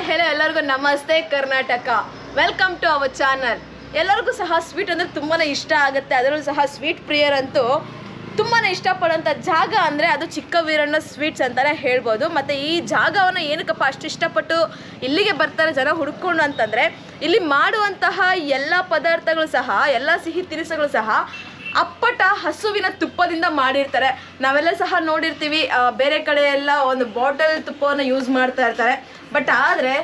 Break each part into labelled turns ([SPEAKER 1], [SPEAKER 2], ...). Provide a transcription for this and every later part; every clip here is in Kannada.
[SPEAKER 1] ಹೆಲೋ ಎಲ್ಲರಿಗೂ ನಮಸ್ತೆ Karnataka. Welcome to our channel. ಎಲ್ಲರಿಗೂ ಸಹ ಸ್ವೀಟ್ ಅಂದರೆ ತುಂಬಾ ಇಷ್ಟ ಆಗುತ್ತೆ. ಅದರಲ್ಲೂ ಸಹ ಸ್ವೀಟ್ ಪ್ರಿಯರಂತೂ ತುಂಬಾ ಇಷ್ಟಪಡುವಂಥ ಜಾಗ ಅಂದರೆ ಅದು ಚಿಕ್ಕ ವೀರಣ್ಣ ಸ್ವೀಟ್ಸ್ ಅಂತಲೇ ಹೇಳ್ಬೋದು. ಮತ್ತು ಈ ಜಾಗವನ್ನು ಏನಕ್ಕಪ್ಪ ಅಷ್ಟು ಇಷ್ಟಪಟ್ಟು ಇಲ್ಲಿಗೆ ಬರ್ತಾರೆ ಜನ ಹುಡುಕೊಂಡು ಅಂತಂದರೆ, ಇಲ್ಲಿ ಮಾಡುವಂತಹ ಎಲ್ಲ ಪದಾರ್ಥಗಳು ಸಹ, ಎಲ್ಲ ಸಿಹಿ ತಿನಿಸುಗಳು ಸಹ ಅಪ್ಪಟ ಹಸುವಿನ ತುಪ್ಪದಿಂದ ಮಾಡಿರ್ತಾರೆ. ನಾವೆಲ್ಲ ಸಹ ನೋಡಿರ್ತೀವಿ, ಬೇರೆ ಕಡೆ ಎಲ್ಲ ಒಂದು ಬಾಟಲ್ ತುಪ್ಪವನ್ನು ಯೂಸ್ ಮಾಡ್ತಾ ಇರ್ತಾರೆ. ಬಟ್ ಆದರೆ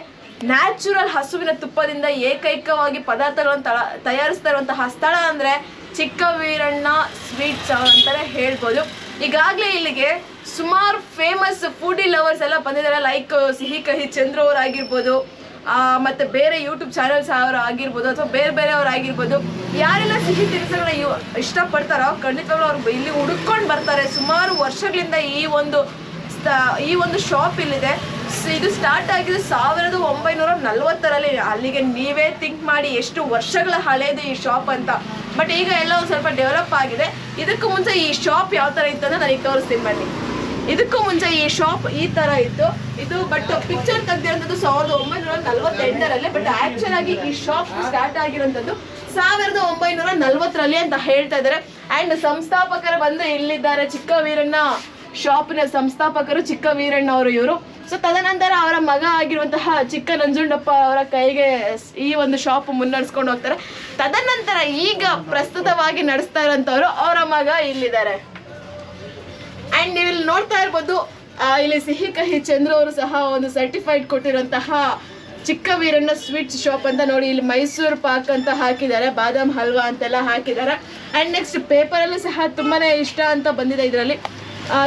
[SPEAKER 1] ನ್ಯಾಚುರಲ್ ಹಸುವಿನ ತುಪ್ಪದಿಂದ ಏಕೈಕವಾಗಿ ಪದಾರ್ಥಗಳನ್ನು ತಯಾರಿಸ್ತಾ ಇರುವಂತಹ ಸ್ಥಳ ಅಂದರೆ ಚಿಕ್ಕ ವೀರಣ್ಣ ಸ್ವೀಟ್ಸ್ ಅಂತಲೇ ಹೇಳ್ಬೋದು. ಈಗಾಗಲೇ ಇಲ್ಲಿಗೆ ಸುಮಾರು ಫೇಮಸ್ ಫುಡಿ ಲವರ್ಸ್ ಎಲ್ಲ ಬಂದಿದ್ದಾರೆ. ಲೈಕ್ ಸಿಹಿ ಕಹಿ ಚಂದ್ರು ಅವರಾಗಿರ್ಬೋದು, ಮತ್ತು ಬೇರೆ ಯೂಟ್ಯೂಬ್ ಚಾನಲ್ಸ್ ಅವರು ಆಗಿರ್ಬೋದು, ಅಥವಾ ಬೇರೆಯವ್ರು ಆಗಿರ್ಬೋದು. ಯಾರೆಲ್ಲ ಸಿಹಿ ತಿನಿಸುಗಳನ್ನ ಇಷ್ಟಪಡ್ತಾರೋ ಖಂಡಿತವಾಗ್ಲೂ ಅವ್ರು ಇಲ್ಲಿ ಹುಡುಕೊಂಡು ಬರ್ತಾರೆ. ಸುಮಾರು ವರ್ಷಗಳಿಂದ ಈ ಒಂದು ಶಾಪ್ ಇಲ್ಲಿದೆ. ಇದು ಸ್ಟಾರ್ಟ್ ಆಗಿದೆ 1940ರಲ್ಲಿ. ಅಲ್ಲಿಗೆ ನೀವೇ ಥಿಂಕ್ ಮಾಡಿ ಎಷ್ಟು ವರ್ಷಗಳ ಹಳೇದು ಈ ಶಾಪ್ ಅಂತ. ಬಟ್ ಈಗ ಎಲ್ಲ ಒಂದು ಸ್ವಲ್ಪ ಡೆವಲಪ್ ಆಗಿದೆ. ಇದಕ್ಕೂ ಮುಂಚೆ ಈ ಶಾಪ್ ಯಾವ ಥರ ಇತ್ತು ಅಂದರೆ ನನಗೆ ತೋರಿಸ್ತೀನಿ ಬನ್ನಿ. ಇದಕ್ಕೂ ಮುಂಚೆ ಈ ಶಾಪ್ ಈ ಥರ ಇತ್ತು. ಇದು ಬಟ್ ಪಿಕ್ಚರ್ ತೆಗೆದಿರೋಂಥದ್ದು 1948ರಲ್ಲಿ. ಬಟ್ ಆ್ಯಕ್ಚುಲ್ ಆಗಿ ಈ ಶಾಪ್ ಸ್ಟಾರ್ಟ್ ಆಗಿರೋಂಥದ್ದು 1940ರಲ್ಲಿ ಅಂತ ಹೇಳ್ತಾ ಇದ್ದಾರೆ. ಆ್ಯಂಡ್ ಸಂಸ್ಥಾಪಕರು ಬಂದು ಇಲ್ಲಿದ್ದಾರೆ. ಚಿಕ್ಕ ವೀರಣ್ಣ ಶಾಪಿನ ಸಂಸ್ಥಾಪಕರು ಚಿಕ್ಕ ವೀರಣ್ಣ ಅವರು ಇವರು. ಸೊ ತದನಂತರ ಅವರ ಮಗ ಆಗಿರುವಂತಹ ಚಿಕ್ಕ ನಂಜುಂಡಪ್ಪ ಅವರ ಕೈಗೆ ಈ ಒಂದು ಶಾಪ್ ಮುನ್ನಡೆಸ್ಕೊಂಡು ಹೋಗ್ತಾರೆ. ತದನಂತರ ಈಗ ಪ್ರಸ್ತುತವಾಗಿ ನಡೆಸ್ತಾ ಇರೋಂಥವ್ರು ಅವರ ಮಗ ಇಲ್ಲಿದ್ದಾರೆ. ಆ್ಯಂಡ್ ನೀವು ಇಲ್ಲಿ ನೋಡ್ತಾ ಇರ್ಬೋದು, ಇಲ್ಲಿ ಸಿಹಿ ಕಹಿ ಚಂದ್ರು ಅವರು ಸಹ ಒಂದು ಸರ್ಟಿಫೈಡ್ ಕೊಟ್ಟಿರುವಂತಹ ಚಿಕ್ಕ ವೀರಣ್ಣ ಸ್ವೀಟ್ಸ್ ಶಾಪ್ ಅಂತ ನೋಡಿ. ಇಲ್ಲಿ ಮೈಸೂರು ಪಾಕ್ ಅಂತ ಹಾಕಿದ್ದಾರೆ, ಬಾದಾಮ್ ಹಲ್ವಾ ಅಂತೆಲ್ಲ ಹಾಕಿದ್ದಾರೆ. ಆ್ಯಂಡ್ ನೆಕ್ಸ್ಟ್ ಪೇಪರಲ್ಲೂ ಸಹ ತುಂಬಾ ಇಷ್ಟ ಅಂತ ಬಂದಿದೆ ಇದರಲ್ಲಿ.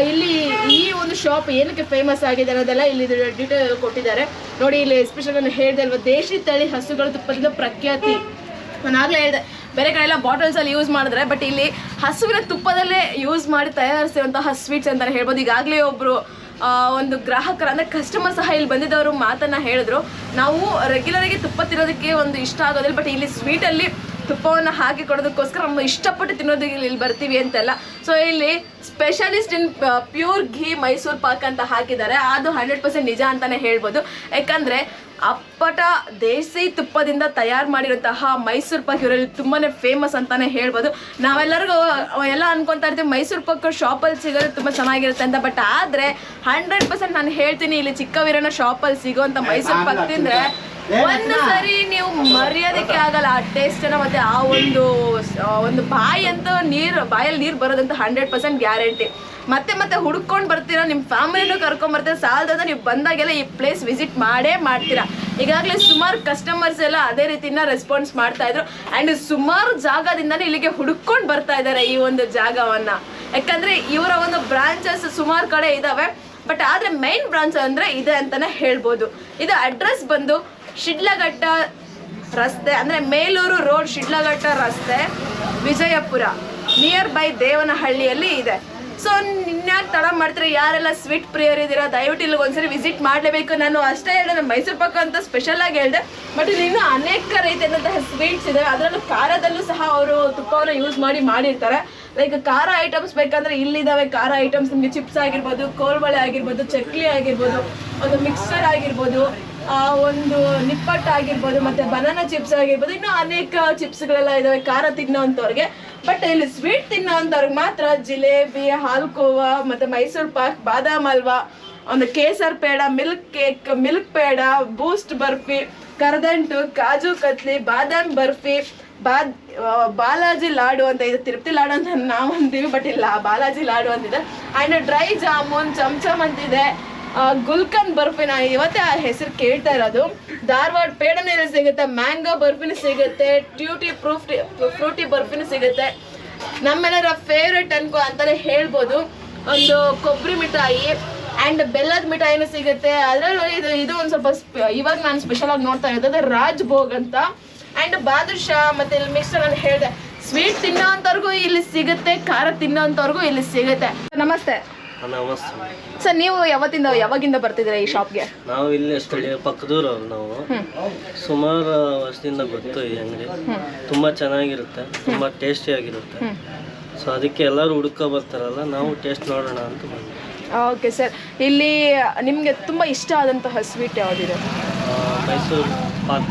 [SPEAKER 1] ಇಲ್ಲಿ ಈ ಒಂದು ಶಾಪ್ ಏನಕ್ಕೆ ಫೇಮಸ್ ಆಗಿದೆ ಅನ್ನೋದೆಲ್ಲ ಇಲ್ಲಿ ಡೀಟೇಲ್ ಕೊಟ್ಟಿದ್ದಾರೆ ನೋಡಿ. ಇಲ್ಲಿ ಎಸ್ಪೆಷಲ್ ನಾನು ಹೇಳಿದೆ ಅಲ್ವಾ, ದೇಶಿ ತಳಿ ಹಸುಗಳ ತುಪ್ಪದಿಂದ ಪ್ರಖ್ಯಾತಿ. ನಾನು ಆಗಲೇ ಹೇಳಿದೆ, ಬೇರೆ ಕಡೆ ಎಲ್ಲ ಬಾಟಲ್ಸಲ್ಲಿ ಯೂಸ್ ಮಾಡಿದ್ರೆ, ಬಟ್ ಇಲ್ಲಿ ಹಸುವಿನ ತುಪ್ಪದಲ್ಲೇ ಯೂಸ್ ಮಾಡಿ ತಯಾರಿಸಿರುವಂತಹ ಸ್ವೀಟ್ಸ್ ಅಂತಲೇ ಹೇಳ್ಬೋದು. ಈಗಾಗಲೇ ಒಬ್ಬರು ಒಂದು ಗ್ರಾಹಕರು ಅಂದರೆ ಕಸ್ಟಮರ್ ಸಹ ಇಲ್ಲಿ ಬಂದಿದ್ದವರು ಮಾತನ್ನು ಹೇಳಿದ್ರು, ನಾವು ರೆಗ್ಯುಲರಾಗಿ ತುಪ್ಪ ತಿನ್ನೋದಕ್ಕೆ ಒಂದು ಇಷ್ಟ ಆಗೋದಿಲ್ಲ, ಬಟ್ ಇಲ್ಲಿ ಸ್ವೀಟಲ್ಲಿ ತುಪ್ಪವನ್ನು ಹಾಕಿ ಕೊಡೋದಕ್ಕೋಸ್ಕರ ನಮ್ಮ ಇಷ್ಟಪಟ್ಟು ತಿನ್ನೋದಕ್ಕೆ ಇಲ್ಲಿ ಬರ್ತೀವಿ ಅಂತೆಲ್ಲ. ಸೊ ಇಲ್ಲಿ ಸ್ಪೆಷಲಿಸ್ಟ್ ಇನ್ ಪ್ಯೂರ್ ಘೀ ಮೈಸೂರು ಪಾಕ್ ಅಂತ ಹಾಕಿದ್ದಾರೆ. ಅದು 100% ನಿಜ ಅಂತಲೇ ಹೇಳ್ಬೋದು. ಯಾಕಂದರೆ ಅಪ್ಪಟ ದೇಸಿ ತುಪ್ಪದಿಂದ ತಯಾರು ಮಾಡಿರುವಂತಹ ಮೈಸೂರು ಪಾಕ್ ಇವರಲ್ಲಿ ತುಂಬಾ ಫೇಮಸ್ ಅಂತಲೇ ಹೇಳ್ಬೋದು. ನಾವೆಲ್ಲರಿಗೂ ಎಲ್ಲ ಅನ್ಕೊತಾ ಇರ್ತೀವಿ ಮೈಸೂರು ಪಾಕ್ ಶಾಪಲ್ಲಿ ಸಿಗೋದು ತುಂಬ ಚೆನ್ನಾಗಿರುತ್ತೆ ಅಂತ. ಬಟ್ ಆದರೆ 100% ನಾನು ಹೇಳ್ತೀನಿ, ಇಲ್ಲಿ ಚಿಕ್ಕ ವೀರಣ್ಣ ಶಾಪಲ್ಲಿ ಸಿಗೋವಂಥ ಮೈಸೂರು ಪಾಕ್ ತಿಂದರೆ ಒಂದು ಸರಿ ನೀವು ಮರೆಯೋದಕ್ಕೆ ಆಗಲ್ಲ ಆ ಟೇಸ್ಟನ್ನು. ಮತ್ತು ಆ ಒಂದು ಬಾಯಲ್ಲಿ ನೀರು ಬರೋದಂತ 100% ಗ್ಯಾರಂಟಿ. ಮತ್ತೆ ಹುಡ್ಕೊಂಡು ಬರ್ತೀರಾ, ನಿಮ್ಮ ಫ್ಯಾಮಿಲಿನೂ ಕರ್ಕೊಂಬರ್ತೀರಾ. ಸಾಲದ ನೀವು ಬಂದಾಗೆಲ್ಲ ಈ ಪ್ಲೇಸ್ ವಿಸಿಟ್ ಮಾಡ್ತೀರಾ. ಈಗಾಗಲೇ ಸುಮಾರು ಕಸ್ಟಮರ್ಸ್ ಎಲ್ಲ ಅದೇ ರೀತಿನ ರೆಸ್ಪಾನ್ಸ್ ಮಾಡ್ತಾ ಇದ್ರು. ಆ್ಯಂಡ್ ಸುಮಾರು ಜಾಗದಿಂದನೇ ಇಲ್ಲಿಗೆ ಹುಡ್ಕೊಂಡು ಬರ್ತಾ ಇದ್ದಾರೆ ಈ ಒಂದು ಜಾಗವನ್ನು. ಯಾಕಂದರೆ ಇವರ ಒಂದು ಬ್ರಾಂಚಸ್ ಸುಮಾರು ಕಡೆ ಇದ್ದಾವೆ. ಬಟ್ ಆದರೆ ಮೈನ್ ಬ್ರಾಂಚ್ ಅಂದರೆ ಇದೆ ಅಂತಲೇ ಹೇಳ್ಬೋದು. ಇದು ಅಡ್ರೆಸ್ ಬಂದು ಶಿಡ್ಲಘಟ್ಟ ರಸ್ತೆ, ಅಂದರೆ ಮೇಲೂರು ರೋಡ್, ಶಿಡ್ಲಘಟ್ಟ ರಸ್ತೆ, ವಿಜಯಪುರ, ನಿಯರ್ ಬೈ ದೇವನಹಳ್ಳಿಯಲ್ಲಿ ಇದೆ. ಸೊ ಇನ್ಯಾಕೆ ತಡ ಮಾಡ್ತೀರಾ? ಯಾರೆಲ್ಲ ಸ್ವೀಟ್ ಪ್ರಿಯರಿದ್ದೀರಾ ದಯವಿಟ್ಟು ಇಲ್ಲಿಗೆ ಒಂದ್ಸರಿ ವಿಸಿಟ್ ಮಾಡಲೇಬೇಕು. ನಾನು ಅಷ್ಟೇ ಹೇಳಿದೆ, ಮೈಸೂರು ಪಾಕ್ ಅಂತ ಸ್ಪೆಷಲಾಗಿ ಹೇಳಿದೆ, ಬಟ್ ಇಲ್ಲಿ ಇನ್ನೂ ಅನೇಕ ರೀತಿಯಾದಂತಹ ಸ್ವೀಟ್ಸ್ ಇದೆ. ಅದರಲ್ಲೂ ಖಾರದಲ್ಲೂ ಸಹ ಅವರು ತುಪ್ಪವನ್ನು ಯೂಸ್ ಮಾಡಿರ್ತಾರೆ. ಲೈಕ್ ಖಾರ ಐಟಮ್ಸ್ ಬೇಕಂದರೆ ಇಲ್ಲಿದ್ದಾವೆ. ಖಾರ ಐಟಮ್ಸ್ ನಿಮಗೆ ಚಿಪ್ಸ್ ಆಗಿರ್ಬೋದು, ಕೋಲ್ಬಳೆ ಆಗಿರ್ಬೋದು, ಚಕ್ಲಿ ಆಗಿರ್ಬೋದು, ಒಂದು ಮಿಕ್ಸರ್ ಆಗಿರ್ಬೋದು, ಒಂದು ನಿಪ್ಪಟ್ಟು ಆಗಿರ್ಬೋದು, ಮತ್ತು ಬನಾನಾ ಚಿಪ್ಸ್ ಆಗಿರ್ಬೋದು, ಇನ್ನೂ ಅನೇಕ ಚಿಪ್ಸ್ಗಳೆಲ್ಲ ಇದ್ದಾವೆ ಖಾರ ತಿನ್ನೋವಂಥವ್ರಿಗೆ. ಬಟ್ ಇಲ್ಲಿ ಸ್ವೀಟ್ ತಿನ್ನೋವಂಥವ್ರಿಗೆ ಮಾತ್ರ ಜಿಲೇಬಿ, ಹಾಲ್ಕೋವಾ, ಮತ್ತು ಮೈಸೂರು ಪಾಕ್, ಬಾದಾಮ್ ಹಲ್ವಾ, ಒಂದು kesar peda, milk cake, milk peda, Boost barfi, karadantu, kaju katli, ಬಾದಾಮ್ ಬರ್ಫಿ, ಬಾಲಾಜಿ ಲಾಡು ಅಂತ ಇದೆ. ತಿರುಪತಿ ಲಾಡು ಅಂತ ನಾವು ಅಂತೀವಿ, ಬಟ್ ಇಲ್ಲ, ಬಾಲಾಜಿ ಲಾಡು ಅಂತಿದೆ. ಆ್ಯಂಡ್ ಡ್ರೈ ಜಾಮೂನ್, ಚಮಚಮ್ ಅಂತಿದೆ, ಗುಲ್ಕನ್ ಬರ್ಫಿ. ನಾನು ಇವತ್ತೇ ಆ ಹೆಸರು ಕೇಳ್ತಾ ಇರೋದು. ಧಾರವಾಡ ಪೇಡನೇ ಸಿಗುತ್ತೆ, ಮ್ಯಾಂಗೋ ಬರ್ಫಿನೂ ಸಿಗುತ್ತೆ, ಟ್ಯೂಟಿ ಫ್ರೂಟಿ ಬರ್ಫಿನೂ ಸಿಗುತ್ತೆ. ನಮ್ಮೆಲ್ಲರ ಫೇವ್ರೆಟ್ ಅಂತಲೇ ಹೇಳ್ಬೋದು ಒಂದು ಕೊಬ್ಬರಿ ಮಿಠಾಯಿ ಆ್ಯಂಡ್ ಬೆಲ್ಲದ ಮಿಠಾಯಿನೂ ಸಿಗುತ್ತೆ. ಅದರಲ್ಲಿ ಇದು ಒಂದು ಸ್ವಲ್ಪ ಇವಾಗ ನಾನು ಸ್ಪೆಷಲಾಗಿ ನೋಡ್ತಾ ಇರೋದು ರಾಜ್ ಭೋಗ್ ಅಂತ. ಆ್ಯಂಡ್ ಬಾದುಷಾ, ಮತ್ತು ಇಲ್ಲಿ ಮಿಕ್ಸರ್ ನಾನು ಹೇಳಿದೆ, ಸ್ವೀಟ್ ತಿನ್ನೋವಂಥವ್ರಿಗೂ ಇಲ್ಲಿ ಸಿಗುತ್ತೆ, ಖಾರ ತಿನ್ನೋವಂಥವ್ರಿಗೂ ಇಲ್ಲಿ ಸಿಗುತ್ತೆ. ನಮಸ್ತೆ ಸರ್, ನೀವು ಯಾವಾಗಿಂದ ಬರ್ತಿದ್ದೀರಾ ಈ ಶಾಪ್ಗೆ?
[SPEAKER 2] ನಾವು ಇಲ್ಲಿ ಸ್ಥಳೀಯ ಪಕ್ಕದೂರವ್ರು. ನಾವು ಸುಮಾರು ವರ್ಷದಿಂದ ಗೊತ್ತು ಈ ಅಂಗಡಿ. ತುಂಬ ಚೆನ್ನಾಗಿರುತ್ತೆ, ತುಂಬ ಟೇಸ್ಟಿಯಾಗಿರುತ್ತೆ. ಸೊ ಅದಕ್ಕೆ ಎಲ್ಲರೂ ಹುಡುಕೋ ಬರ್ತಾರಲ್ಲ, ನಾವು ಟೇಸ್ಟ್ ನೋಡೋಣ ಅಂತ ಬಂದ್ವಿ.
[SPEAKER 1] ಓಕೆ ಸರ್, ಇಲ್ಲಿ ನಿಮಗೆ ತುಂಬ ಇಷ್ಟ ಆದಂತಹ ಸ್ವೀಟ್ ಯಾವುದಿದೆ?
[SPEAKER 2] ಮೈಸೂರು ಪಾಕ್.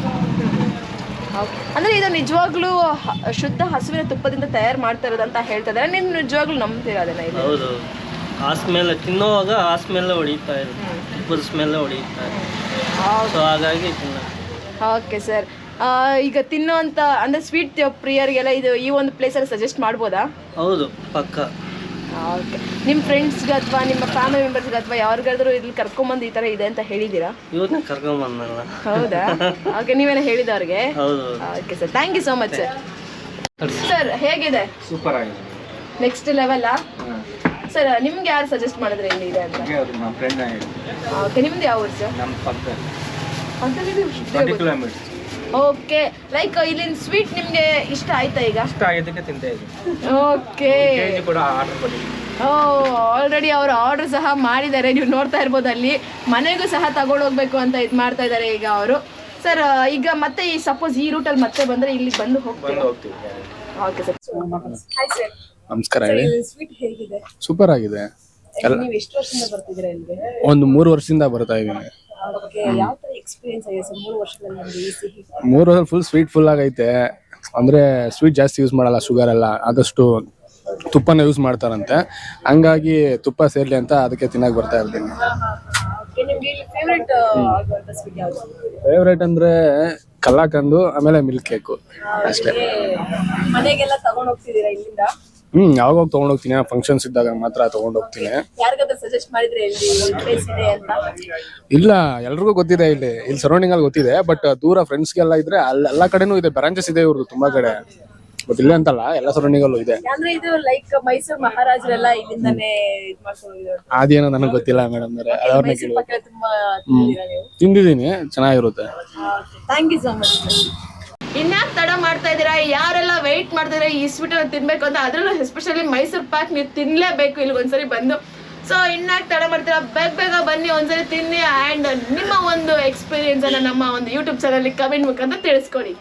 [SPEAKER 1] ಅಂದರೆ ಇದು ನಿಜವಾಗ್ಲೂ ಶುದ್ಧ ಹಸುವಿನ ತುಪ್ಪದಿಂದ ತಯಾರು ಮಾಡ್ತಾ ಇರೋದಂತ ಹೇಳ್ತಾ ಇದ್ದಾರೆ. ನೀವು ನಿಜವಾಗ್ಲೂ ನಂಬ್ತೀರಾ ಅದನ್ನ? ಇದು
[SPEAKER 2] ಹೌದು, ಆ ಸ್ಮೆಲ್ ತಿನ್ನೋವಾಗ ಆ ಸ್ಮೆಲ್ ಹೊಡಿತಾ ಇರುತ್ತೆ, ತುಪ್ಪದ ಸ್ಮೆಲ್ ಹೊಡಿತಾ ಇರುತ್ತೆ. ಸೊ ಹಾಗಾಗಿ
[SPEAKER 1] ಓಕೆ ಸರ್, ಈಗ ತಿನ್ನುವಂಥ ಅಂದರೆ ಸ್ವೀಟ್ ಪ್ರಿಯರಿಗೆಲ್ಲ ಇದು ಈ ಒಂದು ಪ್ಲೇಸಲ್ಲಿ ಸಜೆಸ್ಟ್ ಮಾಡ್ಬೋದಾ?
[SPEAKER 2] ಹೌದು, ಪಕ್ಕ.
[SPEAKER 1] ಓಕೆ, ನಿಮ್ಮ ಫ್ರೆಂಡ್ಸ್ಗೆ ಅಥವಾ ನಿಮ್ಮ ಫ್ಯಾಮಿಲಿ ಮೆಂಬರ್ಸ್ಗೆ ಅಥವಾ ಯಾರಿಗಾದ್ರೂ ಇಲ್ಲಿ ಕರ್ಕೊಂಬಂದು ಈ ಥರ ಇದೆ ಅಂತ ಹೇಳಿದ್ದೀರಾ?
[SPEAKER 2] ಇವ್ರನ್ನ ಕರ್ಕೊಂಬಂದಲ್ಲ.
[SPEAKER 1] ಹೌದಾ? ಓಕೆ, ನೀವೇನ ಹೇಳಿದವ್ರಿಗೆ?
[SPEAKER 2] ಹೌದು.
[SPEAKER 1] Okay sir, thank you so much sir. Sir ಹೇಗಿದೆ?
[SPEAKER 3] ಸೂಪರ್ ಆಗಿದೆ,
[SPEAKER 1] ನೆಕ್ಸ್ಟ್ ಲೆವೆಲ್ಲಾ? ಸರ್ ನಿಮ್ಗೆ ಯಾರು ಸಜೆಸ್ಟ್ ಮಾಡಿದ್ರೆ ಇಲ್ಲಿ ಇದೆ ಅಂತ?
[SPEAKER 3] ನಮ್ಮ ಫ್ರೆಂಡ್.
[SPEAKER 1] ಓಕೆ, ನಿಮ್ದು ಯಾವ ಊರು ಸರ್?
[SPEAKER 3] ನಮ್ಮ ಪಕ್ಕ
[SPEAKER 1] ಅಂತ
[SPEAKER 3] 20 ಕಿಲೋಮೀಟರ್ಸ್.
[SPEAKER 1] ಓಕೆ, ಲೈಕ್ ಇಲ್ಲಿನ ಸ್ವೀಟ್ ನಿಮಗೆ ಇಷ್ಟ ಆಯ್ತಾ? ಈಗ
[SPEAKER 3] ಇಷ್ಟ ಆಗಿದ್ದಕ್ಕೆ ತಿಂತಾ ಇದ್ದೀನಿ.
[SPEAKER 1] ಓಕೆ,
[SPEAKER 3] ಕೂಡ ಆರ್ಡರ್ ಕೊಟ್ಟಿದ್ದೀನಿ.
[SPEAKER 1] ಆಲ್ರೆಡಿ ಅವರು ಆರ್ಡರ್ ಸಹ ಮಾಡಿದ್ದಾರೆ, ನೀವು ನೋಡ್ತಾ ಇರ್ಬೋದು. ಅಲ್ಲಿ ಮನೆಗೂ ಸಹ ತಗೊಂಡೋಗ್ಬೇಕು ಅಂತ ಇದು ಮಾಡ್ತಾ ಇದ್ದಾರೆ ಈಗ ಅವರು. ಸರ್ ಈಗ ಮತ್ತೆ ಈ ಸಪೋಸ್ ಈ ರೂಟಲ್ಲಿ ಮತ್ತೆ ಬಂದರೆ ಇಲ್ಲಿ ಬಂದು ಹೋಗ್ತೀವಿ? Okay sir. Hi sir.
[SPEAKER 4] ನಮಸ್ಕಾರ.
[SPEAKER 1] ಸ್ವೀಟ್ ಹೇಗಿದೆ?
[SPEAKER 4] ಸೂಪರ್ ಆಗಿದೆ.
[SPEAKER 1] ನೀವು ಎಷ್ಟು ವರ್ಷದಿಂದ ಬರ್ತಿದ್ದೀರಾ ಇಲ್ಲಿಗೆ?
[SPEAKER 4] ಒಂದು 3 ವರ್ಷದಿಂದ ಬರ್ತಾ ಇದ್ದೀನಿ.
[SPEAKER 1] ಓಕೆ, ಯಾವ ತರ ಎಕ್ಸ್ಪೀರಿಯನ್ಸ್ ಆಗಿದೆ ಸರ್ 3 ವರ್ಷದಲ್ಲಿ ನಿಮಗೆ ಈ ಸಿಹಿ?
[SPEAKER 4] 3 ವರ್ಷ ಫುಲ್ ಸ್ವೀಟ್ ಆಗೈತೆ. ಅಂದ್ರೆ ಸ್ವೀಟ್ ಜಾಸ್ತಿ ಯೂಸ್ ಮಾಡಲ್ಲ, ಶುಗರ್ ಎಲ್ಲ, ಆದಷ್ಟು ತುಪ್ಪನ ಯೂಸ್ ಮಾಡ್ತಾರಂತೆ. ಹಂಗಾಗಿ ತುಪ್ಪ ಸೇರ್ಲಿ ಅಂತ ಅದಕ್ಕೆ ತಿನ್ನಕ್ ಬರ್ತಾ ಇರ್ತೀನಿ.
[SPEAKER 1] ಓಕೆ, ನಿಮಗೆ ಇಲ್ಲಿ ಫೇವರೇಟ್ ಆಗುವಂತ ಸ್ವೀಟ್ ಯಾವುದು?
[SPEAKER 4] ಫೇವ್ರೇಟ್ ಅಂದ್ರೆ ಕಲಾಕಂದು, ಆಮೇಲೆ ಮಿಲ್ಕ್ ಕೇಕು ಅಷ್ಟೇ.
[SPEAKER 1] ಮನೆಗೆಲ್ಲ ತಗೊಂಡು ಹೋಗ್ತಿದ್ದೀರಾ ಇಲ್ಲಿಂದ?
[SPEAKER 4] ಯಾವಾಗ ತಗೊಂಡೋಗ್ತೀನಿ, ಫಂಕ್ಷನ್ಸ್ ಇದ್ದಾಗ ಮಾತ್ರ ತಗೊಂಡೋಗ್ತೀನಿ.
[SPEAKER 1] ಯಾರಿಗಾದ್ರೂ ಸಜೆಸ್ಟ್ ಮಾಡಿದ್ರೆ ಇಲ್ಲಿ ಪ್ಲೇಸ್ ಇದೆ ಅಂತ?
[SPEAKER 4] ಇಲ್ಲ, ಎಲ್ರಿಗೂ ಗೊತ್ತಿದೆ, ಇಲ್ಲಿ ಸರೌಂಡಿಂಗ್ ಅಲ್ಲಿ ಗೊತ್ತಿದೆ. ಬಟ್ ದೂರ ಫ್ರೆಂಡ್ಸ್ಗೆಲ್ಲ ಇದ್ರೆ ಎಲ್ಲ ಕಡೆನೂ ಇದೆ, ಬ್ರಾಂಚಸ್ ಇದೆ ಇವ್ರದ್ದು ತುಂಬಾ ಕಡೆ. ಬಟ್ ಇಲ್ಲ ಅಂತಲ್ಲ, ಎಲ್ಲ ಸರೌಂಡಿಂಗ್ ಅಲ್ಲೂ ಇದೆ.
[SPEAKER 1] ಅಂದ್ರೆ ಇದು ಲೈಕ್ ಮೈಸೂರು ಮಹಾರಾಜರೆಲ್ಲ ಇಲ್ಲಿಂದಾನೇ ಇದು ಮಾಡ್ಕೊಂಡಿದ್ರು?
[SPEAKER 4] ಅದೇನೋ ನನಗೆ ಗೊತ್ತಿಲ್ಲ ಮೇಡಮ್, ಅವ್ರನ್ನ ಕೇಳಿ.
[SPEAKER 1] ತುಂಬಾ ತಿಂದಿದ್ದೀರಾ ನೀವು?
[SPEAKER 4] ತಿಂದಿದ್ದೀನಿ, ಚೆನ್ನಾಗಿರುತ್ತೆ.
[SPEAKER 1] Thank you so much. ಇನ್ಯಾಕೆ ತಡ ಮಾಡ್ತಾ ಇದ್ದೀರಾ? ಯಾರೆಲ್ಲ ವೆಯ್ಟ್ ಮಾಡ್ತಿದ್ದೀರಾ ಈ ಸ್ವೀಟ್ ತಿನ್ಬೇಕು ಅಂತ, ಅದರಲ್ಲೂ ಎಸ್ಪೆಷಲಿ ಮೈಸೂರು ಪಾಕ್ ನೀವು ತಿನ್ನಲೇಬೇಕು ಇಲ್ಲಿ ಒಂದ್ಸರಿ ಬಂದು. ಸೊ ಇನ್ಯಾಕೆ ತಡ ಮಾಡ್ತೀರಾ? ಬೇಗ ಬನ್ನಿ, ಒಂದ್ಸರಿ ತಿನ್ನಿ ಆ್ಯಂಡ್ ನಿಮ್ಮ ಒಂದು ಎಕ್ಸ್ಪೀರಿಯನ್ಸ್ ಅನ್ನ ನಮ್ಮ ಒಂದು ಯೂಟ್ಯೂಬ್ ಚಾನಲ್ ಕಮೆಂಟ್ ಮುಖಾಂತರ ತಿಳಿಸ್ಕೊಡಿ.